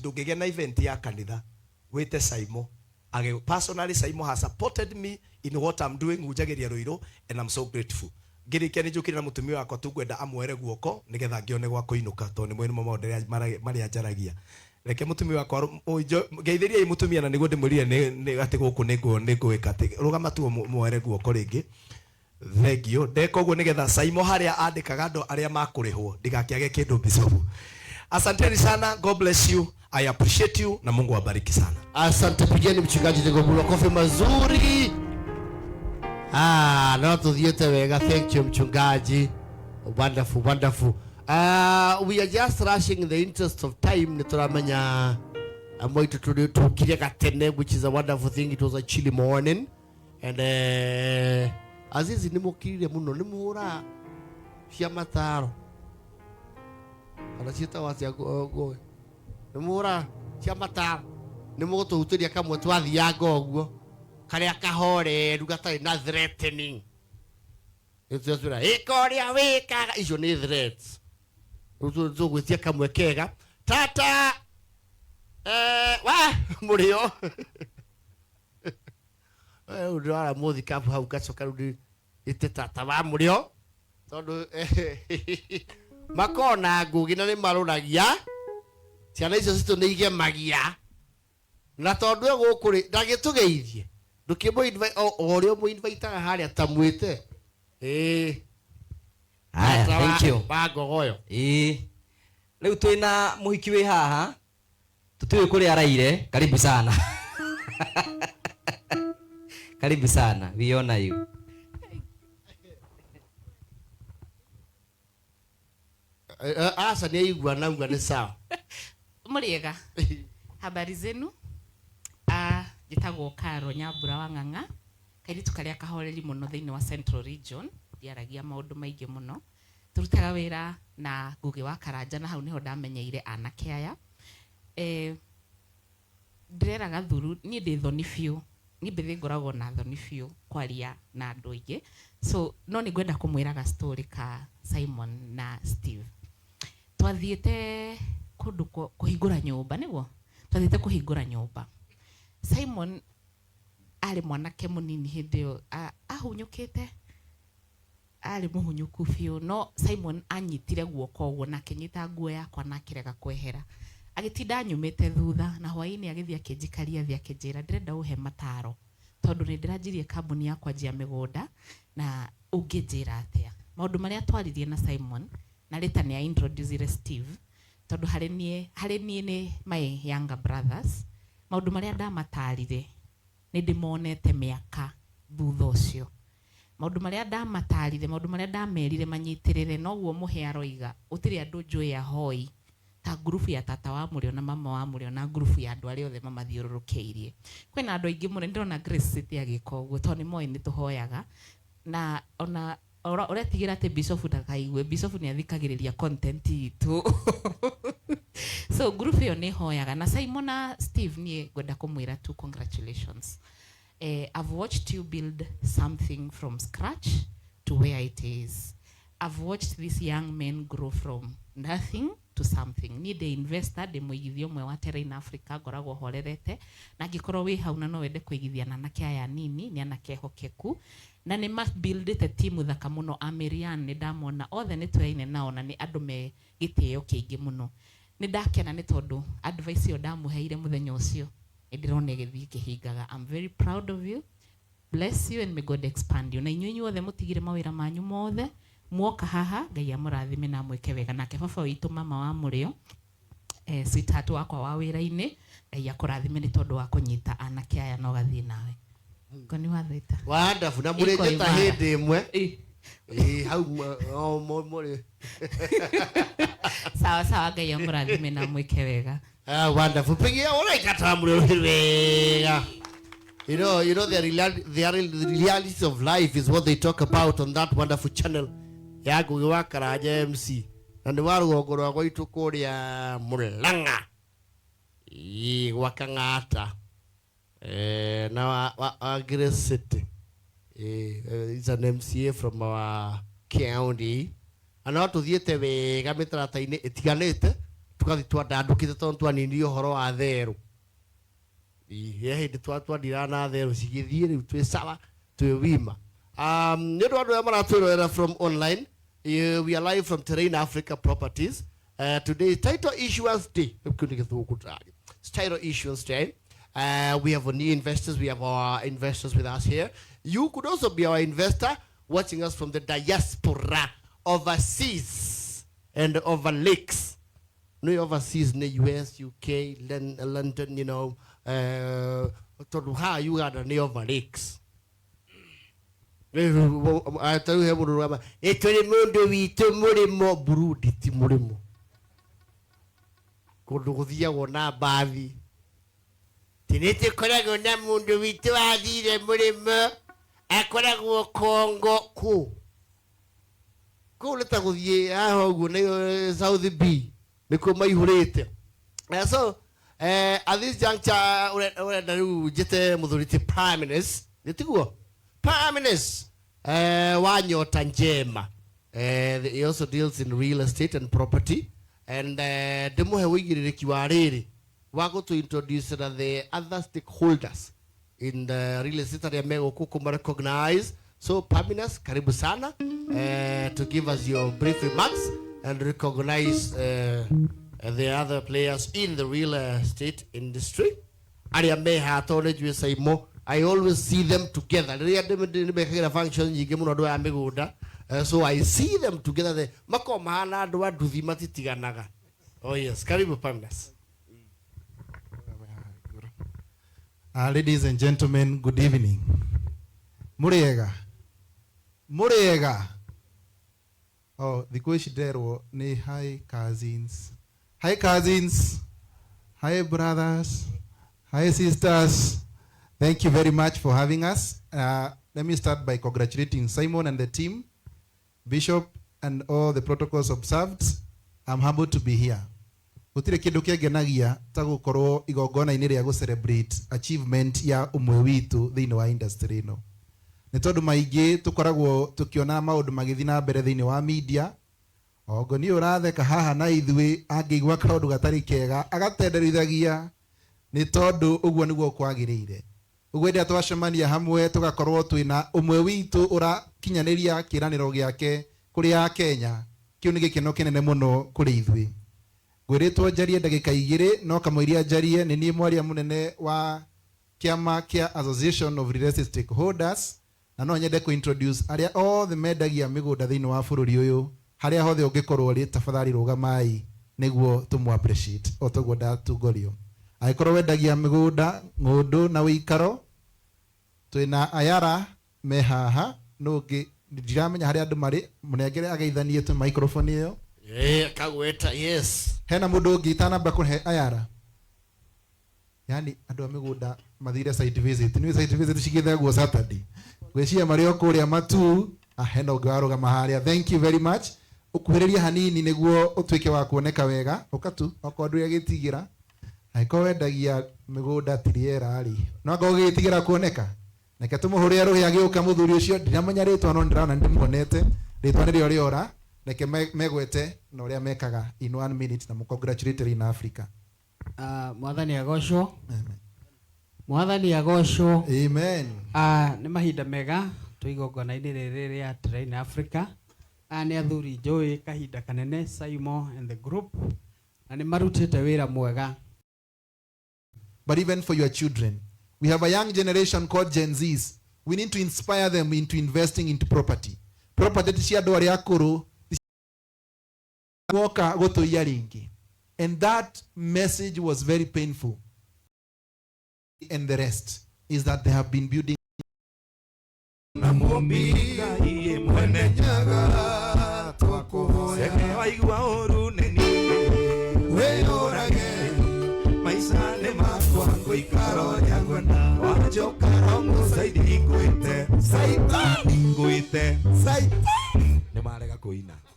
ndungigea na event ya kanitha wite Saimo personally Saimo has supported me in what I'm doing ujageria Ruiru and I'm so grateful. Ngirikia ni njukire na mutumia wakwa tugwenda amwere guoko nigetha ngione gwa kuinuka to ni mwene maundu mari ajaragia reke mutumia wakwa ngeithiria mutumia na niguo ndimurire ni ati guku niguika ati rugama tu mwere guoko ringi thegio ndeka uguo nigetha Saimo haria andikaga andu aria makurihwo ndigakiage kindu Bishop. Asanteni sana, God bless you, I appreciate you na Mungu awabariki sana. Asante, pigeni mchungaji Tegobulwa kofi mazuri. Na tuthiete wega, thank you mchungaji. Wonderful, wonderful. We are just rushing in the interest of time. Nituramenya amoito tukire gatene, which is a wonderful thing. It was a chilly morning and azizi nimukirire muno nimuhura cia mataro anacita wacia goe nimuhura cia mataro nimugutuhuturia kamwe twathianga uguo karia kahore rugatari na threatening ituzura ikoria wikaga icio ni threats tugwitia kamwe kega tata wa murio udara muthi kapu hau gacoka rudi ite tata wa murio tondu makona ngugi na ni maruragia ciana icio citu ni igemagia na tondu egukuri ndagitugeithie ndukimo invite orio mu invite haria tamwite thank you bagogoyo riu twina muhiki wi haha tutiwe kuri araire karibu sana karibu sana, we honor you. Asa ni igwa na ngwa ni sawa. Muriega. Habari zenu? Jitagwo Karo Nyambura wa Ng'ang'a. Kairitu karia kahoreri muno thiini wa Central Region. Diaragia maundu maingi muno. Turutaga wira na Ngugi wa Karanja na hau niho ndamenyeire anake aya. Ndireraga thuru ni ndi thoni biu. Ni bethe ngoragwo na thoni biu kwaria na andu aingi. So no ni ngwenda kumwiraga story ka Simon na Steve. Twathiete kundu kuhingura nyumba niguo. Twathiete kuhingura nyumba. Simon ari mwanake munini hindi yo ahunyukite ari muhunyuku biu no Simon anyitire guoko guo na kenyita nguo yakwa na kirega kwehera agitinda nyumite thutha na hwaini agithia kinjikaria thia kinjira ndirenda uhe mataro tondu ni ndiranjirie kambuni yakwa njia migunda na unginjira atia maundu maria twaririe na Simon na rita ni introduce Steve tondu hari nie ni my younger brothers maundu maria ndamatarire ni ndimonete miaka thutha ucio maundu maria ndamatarire maundu maria ndamerire manyitirire no guo muhe aroiga utiri andu njui ahoi ta group ya tata wa murio na mama wa murio na group ya andu aria othe mamathiururukeirie kwina andu aingi muno ndona Grace City agiko guo toni moi ni tuhoyaga na ona uretigira ati Bishop ndakaigue Bishop ni athikagiriria content itu so group yo ni hoyaga na Simon na Steve ni gwenda kumwira tu congratulations. I've watched you build something from scratch to where it is. I've watched this young men grow from nothing to something. Ni the investor de muigithio mwe wa Terra in Africa ngoragwo horerete na gikorwo wi hau na no wende kuigithia na anake aya nini ni anake hokeku na ni must build the team thaka muno Amerian ni ndamona othe ni twaine nao na ni andu me gitio kiingi muno ni ndakena ni tondu advice yo ndamuheire muthenya ucio ndirone githii kihingaga. I'm very proud of you. Bless you and may God expand you. Na inyuĩ othe mutigire mawira manyu mothe muoka haha Ngai amurathime na mweke wega nake baba witu mama wa murio sweetheart wakwa wa wira-ini Ngai akurathime ni tondu wa kunyita anake aya no gathie nawe koni wathita wonderful na murete ta hindi imwe hau muri sawa Ngai amurathime na mweke wega. Wonderful. Pigia uraikata murio wega. You know the reality of life is what they talk about on that wonderful channel. Ya Ngugi wa Karanja MC. Na ni wa rugongo rwa gwitu kuria Murang'a. Gwa Kang'ata. Na wa Grace City. He's an MCA from our county. Ana tuthiete wega mitarata-ini itiganite tugathi twandandukite tondu twanini uhoro wa theru hindi twandira na theru cigithie riu twi sawa twi wima ni ndu andu maratwirorera from online. We are live from Terrain Africa Properties. Today is title issuance day. It's title issuance day. We have new investors. We have our investors with us here. You could also be our investor watching us from the diaspora, overseas and over lakes. No overseas in the US, UK, London, you know, Uganda, no over lakes. I tell you, it's a mundo wito murimo Burundi ti murimo. Kuduguthia wona bathi. Tinete korago na mundo wito athire murimo akoragwo Kongo ku. Ko leta guthie aho guo ne South B. Niko maihurite. So at this juncture urenda riu jete muthuriti Prime Minister. Nitiguo. Prime Minister wa nyota njema. He also deals in real estate and property. And demuhe wigiririki wa riri wago to introduce the other stakeholders in the real estate area mego kuku recognize. So Prime Minister, karibu sana to give us your brief remarks and recognize the other players in the real estate industry. Aria me ha tole ju say mo. I always see them together. So I see them together. Oh yes, karibu Prime Minister. Ladies and gentlemen, good evening. Muriega. Oh, the question ni hi cousins. Hi cousins. Hi brothers. Hi sisters. Thank you very much for having us. Let me start by congratulating Simon and the team, Bishop, and all the protocols observed. I'm humbled to be here. Gutire kindu kiangenagia ta gukorwo igongona-ini ria celebrate achievement ya umwe witu thiini wa industry ino. Ni tondu maingi tukoragwo tukiona maundu magithi na mbere thiini wa media. Ogoni uratheka haha na ithui angigwa kaundu gatari kega agatenderithagia ni tondu uguo niguo kwagirire. Uguo ndia twacemania hamwe tugakorwo twina umwe witu urakinyaniria kiraniro giake kuri ya Kenya. Kiu ni gikeno kinene muno kuri ithui. Gwiritwo njarie ndagika 2 no kamwiria njarie ni nie mwaria munene wa kiama kia Association of Real Estate Stakeholders na no nyende ku introduce aria all the medagia migunda thiini wa bururi uyu haria hothe ungikorwo ri tafadhali rugamai niguo tumu appreciate otogo ndatugorio. Aikorwo wendagia migunda ngundu na wikaro twina ayara me haha nungi ndiramenya haria andu mari munengere ageithanie tu microphone iyo Kagweta yes. Hena mundu ungi itanamba kuhe ayara. Yani andu a migunda mathire site visit ni site visit cigithagwo Saturday gwiciria mario kuria matu hena ungi warugama haria. Thank you very much. Ukuhiriria hanini niguo utwike wa kuoneka wega ukatu okondu ya gitigira aiko wendagia migunda tiriera ari no ngo gitigira kuoneka neke tumuhuria ruhi agiuka muthuri ucio ndiramenya ritwa no ndirana ndimuonete ritwa ni rio riora neke megwete no uria mekaga in 1 minute na congratulatory in Africa. Mwathani agocwo. Mwathani agocwo. Amen. Ni mahinda mega tuigongona-ini riri ria Terrain Africa. Ni athuri njui kahinda kanene Simon and the group na ni marutite wira mwega. But even for your children, we have a young generation called Gen Zs. We need to inspire them into investing into property. Property cia andu aria akuru woka gutuia ringi. And that message was very painful. And the rest is that they have been building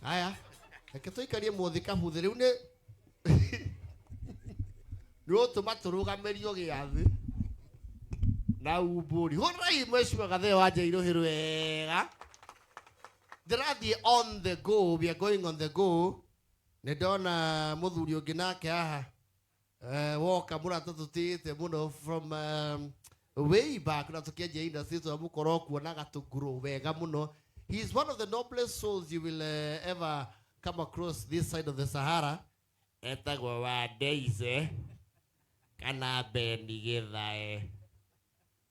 Aya, reke tuikarie muthika huthe riu ni rutuma turugamirio giathi na umburi hurai mheshimiwa Gathee wa Njairuhiru wega. They're on the go. We are going on the go. nä ndona må thuri å ngä nake haha woka må rata tå tä må no from way back na tå kä enjia industry tå må korwo kuonaga tå ngurå wega må no. He is one of the noblest souls you will ever come across this side of the Sahara. Etagwo wa Deize kana Beni Githae.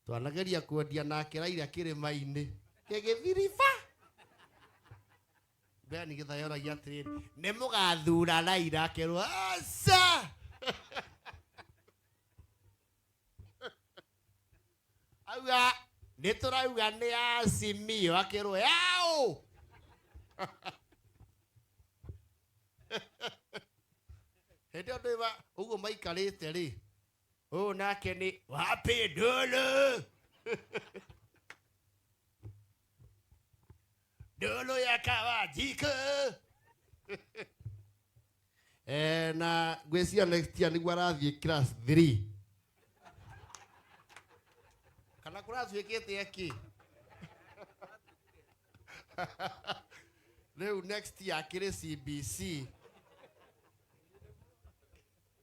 Twanageria kwendia nake Raila kĩrĩma-inĩ gĩgĩthiriba. Beni Githae oragia atĩrĩrĩ, nĩ mũgathura Raila, akerwo aca. Auga nĩ tũrauga nĩ Azimio, akerwo yaũ. Hĩndĩ andũ ũguo maikarĩte rĩ, ũũ nake nĩ wapi Ndũlũ. Ndũlũ ya Kawajiko. Na ngwĩciria next year nĩguo arathiĩ class 3. Kana kũratuĩkĩte akĩ. Rĩu next year akĩrĩ CBC.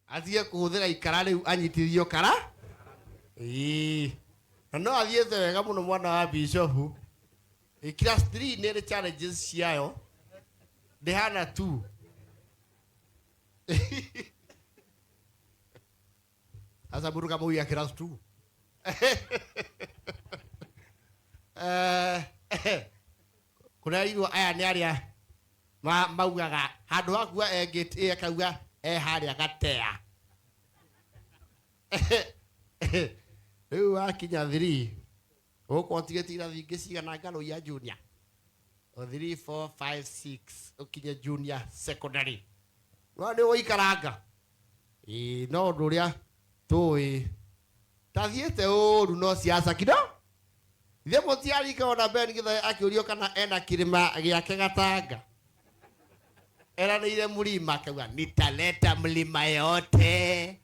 Athiĩ kũhũthĩra ikara rĩu anyitithio kara. Na no athiĩte wega mũno mwana wa Bishop. Class 3 nĩ ĩrĩ challenges ciayo. Ndĩhana 2. Asa mũndũ kama ũyũ class 2. Kũrerirwo aya nĩ arĩa maugaga handũ hakua engĩtĩ akauga harĩa gatea. Rĩu wakinya 3 ũgũkorwo ũtigĩtie irathi ingĩ cigana Ngarũiya junior 3 4 5 6 ũkinye junior secondary. No nĩ ũikaranga. No ũndũ ũrĩa tũĩ tathiĩte ũru no siasa kido. Ithe mũtiarika ona Beni Githae akĩũrio kana ena kĩrĩma gĩake Gatanga. Eranĩire mlima akauga nitaleta mlima yote.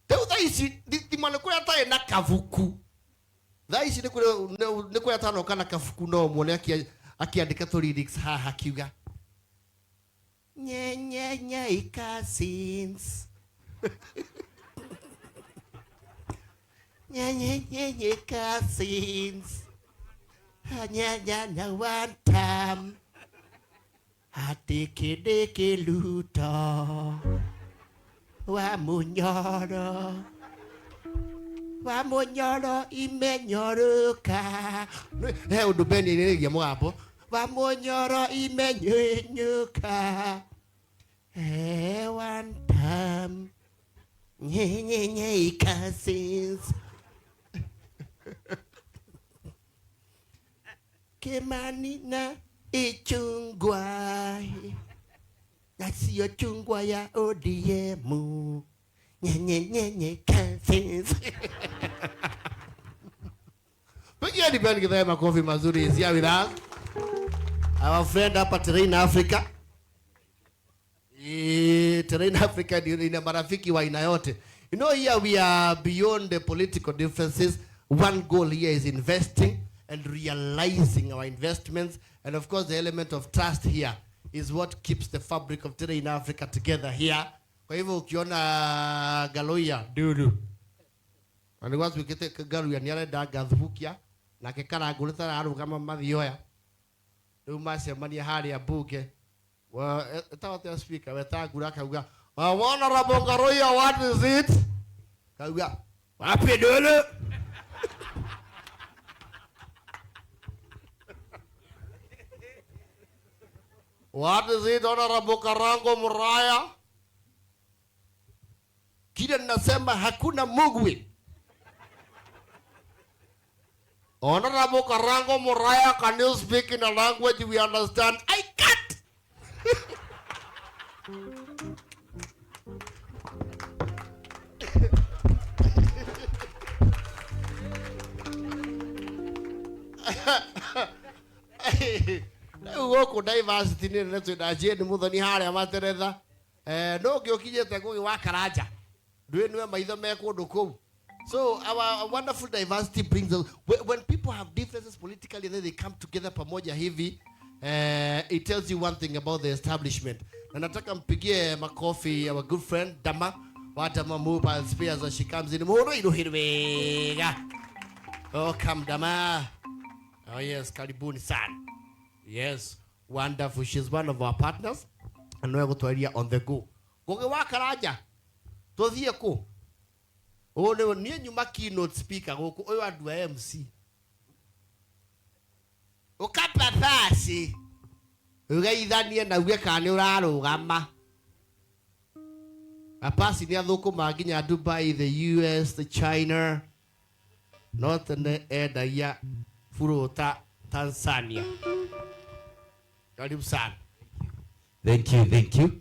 Teu thaici thitima nĩ kũrĩa atarĩ na kabuku. Thaici nĩ kũrĩa atanoka na kabuku no muone akĩandĩka tũ lyrics haha akiuga nye cousins. Nye cousins. Na one time. Deke luto wa munyoro imenyoroka. Ũndũ Beni nĩrĩgia mũgambo wa munyoro imenyoroka. One time. Nye cousins. Kimani na ichungwa na sio chungwa ya ODM. Nye cousins. Pigieni Beni Githae makofi mazuri. Is here with us our friend hapa Terrain Africa. Terrain Africa ni marafiki wa aina yote. You know, here we are beyond the political differences. One goal here is investing and realizing our investments. And of course, the element of trust here is what keeps the fabric of Terrain Africa together here. Kwa hivyo ukiona Galoya dudu. And once we get Galoya niarenda gathukia na kekara ngurita arugama mathioya. Rĩu macemania harĩa bunge. Etawa speaker wetangura kauga, Honorable Galoya, what is it? Kauga, wapi Ndũlũ? What is it, Honorable Karango Muraya? Kile ninasema hakuna mugwi. Honorable Karango Muraya, can you speak in a language we understand? I can't. Ugo diversity ni neto da je ni muthoni haria materetha no ngĩũkinyĩte ngũgĩ wa Karanja ndũĩ nĩwe maitho me kũndũ kũu. So our wonderful diversity brings us when people have differences politically, then they come together pamoja hivi It tells you one thing about the establishment. Na nataka mpigie makofi our good friend Dama wa Dama Mobile Spares as she comes in. Muno iruhirwega. Oh, come Dama. Oh yes, karibuni sana. Yes, wonderful. She's one of our partners. And we're going to area on the go. Goge wakaraja. Tothie ko. Oh, no, nie nyuma keynote speaker. Goku oyo adu MC. Ukapa fasi. Ugeithanie na uge kana urarugama. Apasi ni athukuma nginya Dubai, the US, the China, North and enda ya furuta Tanzania. Karibu sana. Thank you.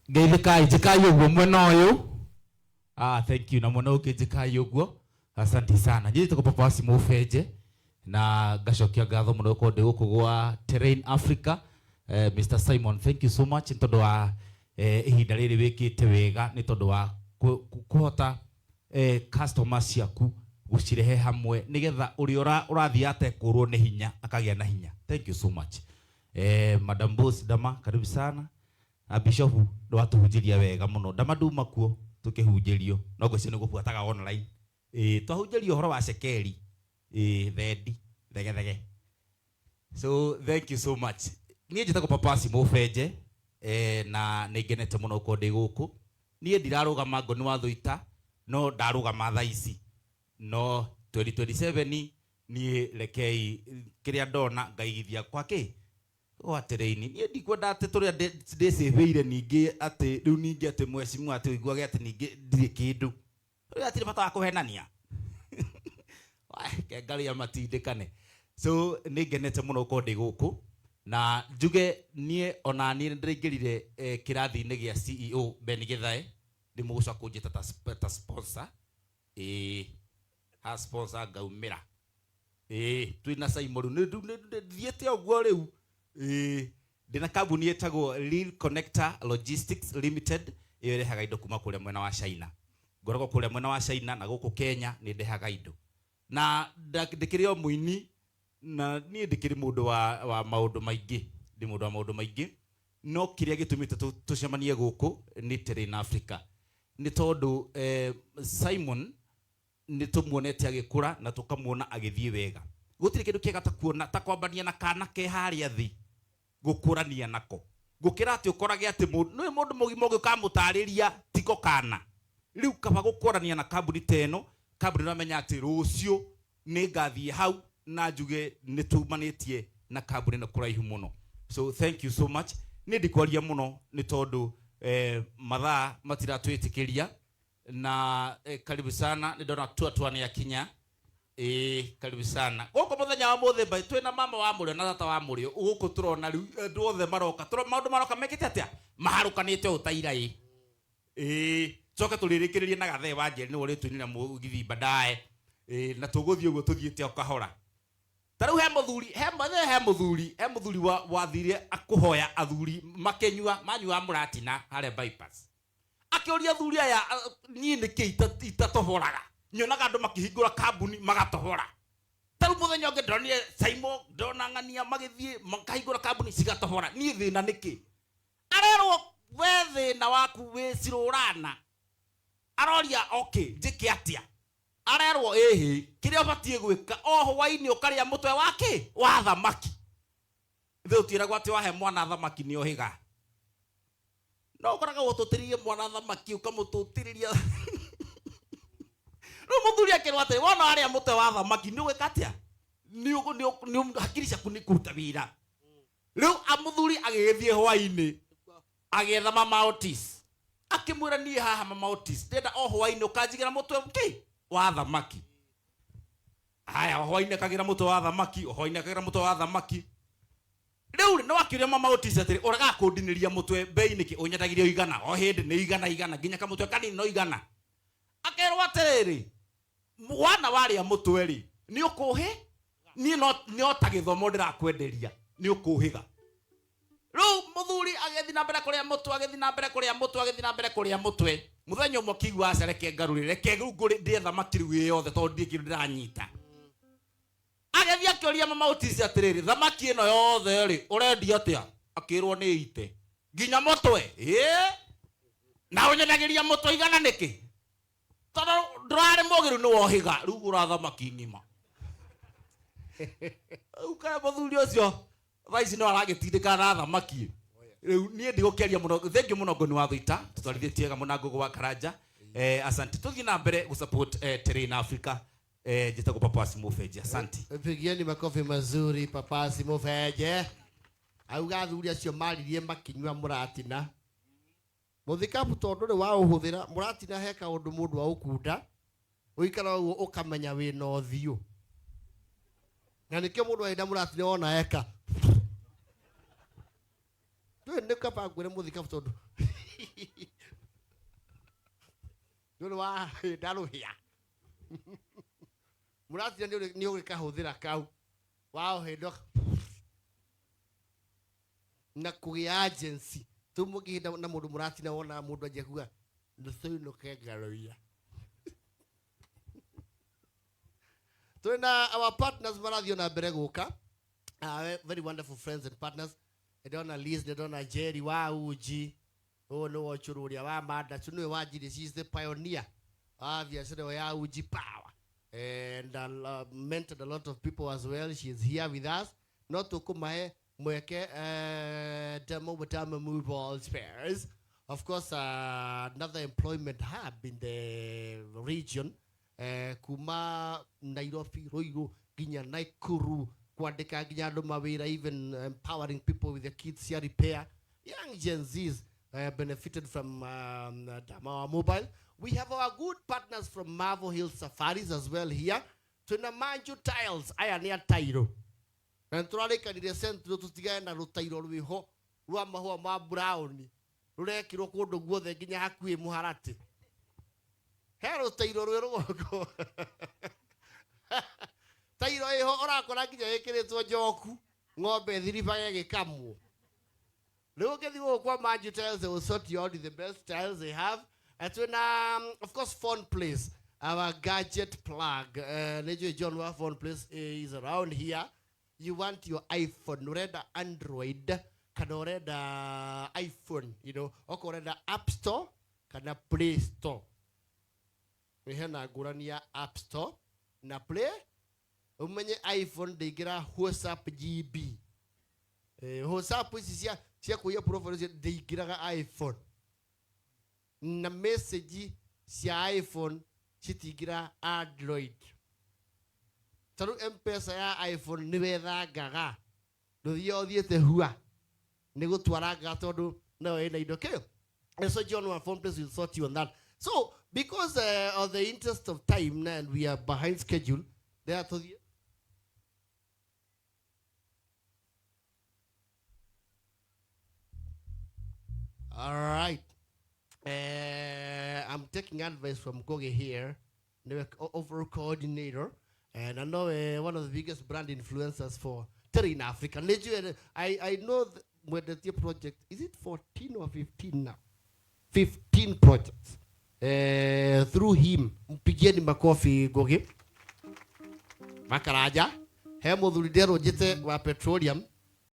Geithika jikai uguo mwena uyu. Thank you na mwena uke jikai uguo. Asante sana. Njiri tuko papasi mufeje na gacokia ngatho muno ko ndi guku gwa Terrain Africa. Mr. Simon, thank you so much ntondo wa ihinda riri wikite wega ni tondu wa kuhota customers yaku gucirehe hamwe nigetha uri urathia ate kurwo ni hinya akagia na hinya. Thank you so much. Madam Boss Dama, karibu sana. Bishop ndwatuhunjiria wega muno. Dama nduma kuo tukihunjirio no gwicene gubuataga online. Twahunjirio horo wa shekeri. Thedi thege. So thank you so much. Niĩ njĩtagwo papasi mũfenje na nĩngenete mũno ko ndĩ gũkũ. Niĩ ndirarũgama ngoni wa thũita no ndarũgama thaa ici. No 2027 niĩ rekei kĩrĩa ndona ngaigithia kwa kĩ wa Terrain. Niĩ ndikwenda atĩ tũrĩa ndĩcĩhĩire ningĩ atĩ rĩu ningĩ atĩ mwecimu atĩ ũiguage atĩ ningĩ ndirĩ kĩndũ. Tũrĩa atirĩ bata wa kũhenania. Kengaria matindikane. So nĩngenete mũno ko ndĩ gũkũ na njuge niĩ ona niĩ ndĩraingĩrire kĩrathi-inĩ gĩa CEO Ben Githae ndĩmũgũcoka kũnjĩta ta sponsor. Ha sponsor ngaumĩra. Twĩna Simon thiĩte ũguo rĩu. Ndĩna kambuni ĩtagwo Real Connector Logistics Limited ĩyo ĩrehaga indo kuma kũrĩa mwena wa China. Ngoragwo kũrĩa mwena wa China na gũkũ Kenya nĩ ndehaga indo. Na ndikiri o muini na niĩ ndikiri mundu wa maundu maingi ndi mundu wa maundu maingi no kiria gitumite tucemanie guku ni Terrain Africa ni tondu Simon ni tumuonete agikura na tukamuona agithie wega gutiri kindu kiega ta kuona ta kwambania na kana ke haria thi gukurania nako gukira ati ukorage ati mundu mugimo ukamutariria tiko kana riu kaba gukurania na kambuni teno kaburi no menya ati rucio ni ngathie hau na njuge ni tumanetie na kaburi na kuraihu muno. So thank you so much. Ni ndikwaria muno ni tondu mathaa matiratwitikiria na karibu sana ni ndona tuatwane ya kinya karibu sana goko muthenya wa muthemba twina mama wa murio na tata wa murio guku turona riu andu othe maroka maundu maroka mekite atia maharukanite utaira coka turirikiririe na gathe wa njeri ni wori twinira mugithi baadaye na tuguthie uguo tuthiite okahora taru he muthuri wathire akuhoya athuri makenyua manyua muratina hare bypass akioria athuri aya nie niki itatohoraga nyonaga andu makihingura kambuni magatohora taru muthenya ungi ndonire Simon ndona ng'ania magithie makahingura kambuni cigatohora nie thina niki arerwo we thina waku wicirurana aroria okay njike atia arerwo kiria batie gwika oho waini ukaria mutwe wake wa thamaki ithu tiragwo ati wahe mwana thamaki ni ohiga no koraga gututiririe mwana thamaki ukamututiriria no muthuri akirwa ati wona aria mutwe wa thamaki ni gwika atia ni hakiri ciaku ni kuruta wira riu amuthuri agithie hwaini agetha Mama Otis akimwira nie haha Mama Otis ndenda o hwaini ukanjigira mutwe wa thamaki haya hwaini akagira mutwe wa thamaki hwaini akagira mutwe wa thamaki riu no akiria Mama Otis atiri uraga kundiniria mutwe bei niki unyatagirio igana o hindi ni igana nginya ka mutwe kanini no igana akerwa atiriri wana waria mutwe ri ni ukuhi ni no tagithomo ndirakwenderia ni ukuhiga riu muthuri agethi na mbere kuria mutwe agethi na mbere kuria mutwe agethi na mbere kuria mutwe muthenya umwe kigwa acereke ngarurire keguru nguri ndi thamaki riu yothe tondu ndi kindu ndiranyita agethi akĩoria mama Otis atĩrĩrĩ thamaki ĩno yothe rĩ ũrendia atĩa akĩrwo nĩ ite nginya mũtwe na ũnyenagĩria mũtwe igana nĩkĩ tondũ ndũrarĩ mũgĩru nĩ wohĩga rĩu ũrathamaki ng'ima ukae mũthuri ũcio thaa ici no aragĩtindĩkana na thamaki rĩu niĩ ndigũkĩaria mũno thengiũ mũno ngoni wa Thũita tũtwarithĩtie wega mũno Ngũgũ wa Karanja asante tũthiĩ na mbere gũsupport Terrain Africa njĩtagwo Papasi Mũfenje asante pigieni makofi mazuri Papasi Mũfenje auga athuri acio maririe makinyua mũratina mũthikabu tondũ rĩ wa ũhũthĩra mũratina he kaũndũ mũndũ wa ũkunda ũikara ũguo ũkamenya wĩna ũthiũ na nĩkĩo mũndũ wenda mũratina wona eka nĩ kaba ngwĩre mũthikabu tondũ nĩ wa ndarũhĩa mũratina nĩ ũgĩkahũthĩra kau wa ũhĩndo na kũgĩa agency tumugihinda na mundu muratina wona mundu aje kuga ndusoino kegaloia tuna our partners marathio na mbere guka very wonderful friends and partners edona Liz edona Jerry wa uji no wachururia wa mada tunwe wajiri she is the pioneer obviously ya uji power and mentored a lot of people as well. She is here with us not to come mweke demo butama move all spares of course another employment hub in the region kuma Nairobi Roiro ginya Naikuru kwandika ginya andu mawira even empowering people with the kids here repair young Gen Zs benefited from Dama Mobile. We have our good partners from Marvel Hill Safaris as well here. Tuna Manju Tiles aya ni atairo na tũrarĩkanire centro tũtigane na rũtairo rwĩho rwa mahũa ma brown rũrekirwo kũndũ guothe nginya hakuhĩ mũharatĩ he rũtairo rwĩ rũgongo tairo ĩho ũrakora nginya ĩkĩrĩtwo njoku ng'ombe thiribaga gĩkamwo rĩu ũngĩthiĩ gũkũ kwa Manju Tiles they will sort you out the best tiles they have and when of course Phone Place our gadget plug John wa Phone Place is around here. You want your iPhone, urenda Android, kana urenda iPhone, you know, oko urenda App Store, kana Play Store. We hena ngũrani ya App Store na Play. Umenye iPhone ndĩingĩra WhatsApp GB. WhatsApp ici cia kuya profile ndĩingĩraga iPhone. Na message cia iPhone citingĩra Android. Taru M-Pesa ya iPhone ni wethangaga nduthio thiete hua ni gutwaraga tondu no ina indo kio and so John wa Phone Place will sort you on that. So because of the interest of time and we are behind schedule there to the all right I'm taking advice from Goge here, the overall coordinator. And I know one of the biggest brand influencers for Terrain Africa. I know with the project, is it 14 or 15 now? 15 projects. Through him, mpigieni makofi Goge. Makaraja. He muthuri ndero njite wa petroleum.